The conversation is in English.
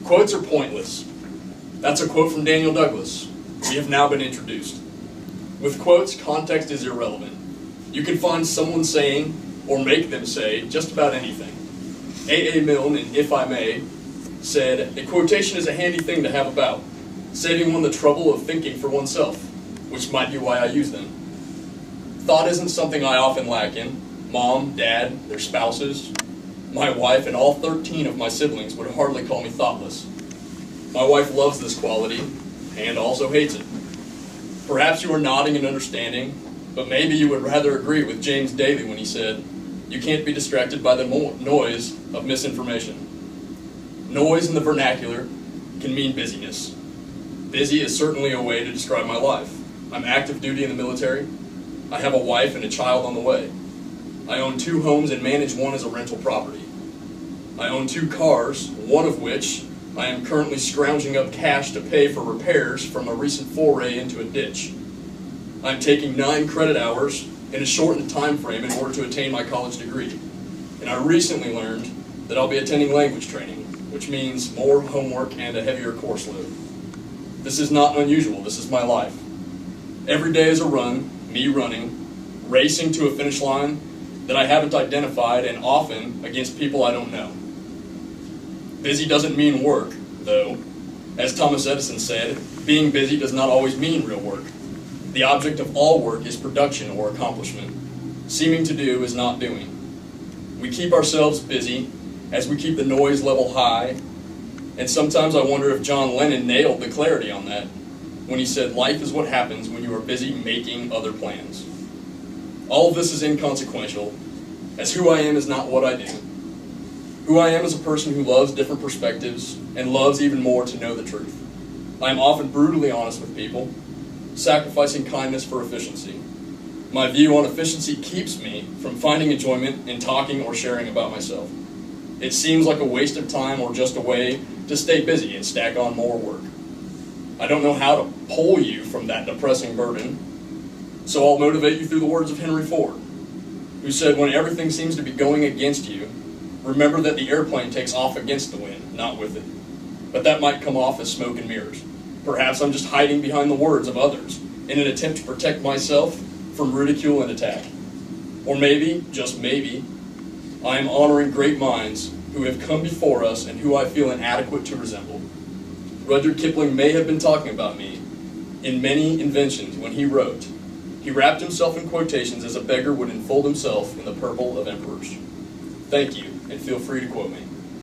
Quotes are pointless. That's a quote from Daniel Douglas. We have now been introduced. With quotes, context is irrelevant. You can find someone saying, or make them say, just about anything. A. Milne, in If I May, said, "A quotation is a handy thing to have about, saving one the trouble of thinking for oneself," which might be why I use them. Thought isn't something I often lack in. Mom, Dad, their spouses, my wife, and all 13 of my siblings would hardly call me thoughtless. My wife loves this quality, and also hates it. Perhaps you are nodding and understanding, but maybe you would rather agree with James Daly when he said, "You can't be distracted by the noise of misinformation." Noise in the vernacular can mean busyness. Busy is certainly a way to describe my life. I'm active duty in the military. I have a wife and a child on the way. I own 2 homes and manage one as a rental property. I own 2 cars, one of which I am currently scrounging up cash to pay for repairs from a recent foray into a ditch. I'm taking 9 credit hours in a shortened time frame in order to attain my college degree. And I recently learned that I'll be attending language training, which means more homework and a heavier course load. This is not unusual. This is my life. Every day is a run, me running, racing to a finish line that I haven't identified, and often against people I don't know. Busy doesn't mean work, though. As Thomas Edison said, being busy does not always mean real work. The object of all work is production or accomplishment. Seeming to do is not doing. We keep ourselves busy as we keep the noise level high, and sometimes I wonder if John Lennon nailed the clarity on that when he said, "Life is what happens when you are busy making other plans." All of this is inconsequential, as who I am is not what I do. Who I am is a person who loves different perspectives and loves even more to know the truth. I am often brutally honest with people, sacrificing kindness for efficiency. My view on efficiency keeps me from finding enjoyment in talking or sharing about myself. It seems like a waste of time or just a way to stay busy and stack on more work. I don't know how to pull you from that depressing burden, so I'll motivate you through the words of Henry Ford, who said, "When everything seems to be going against you, remember that the airplane takes off against the wind, not with it. But that might come off as smoke and mirrors. Perhaps I'm just hiding behind the words of others in an attempt to protect myself from ridicule and attack. Or maybe, just maybe, I am honoring great minds who have come before us and who I feel inadequate to resemble." Rudyard Kipling may have been talking about me in Many Inventions when he wrote, "He wrapped himself in quotations as a beggar would enfold himself in the purple of emperors." Thank you, and feel free to quote me.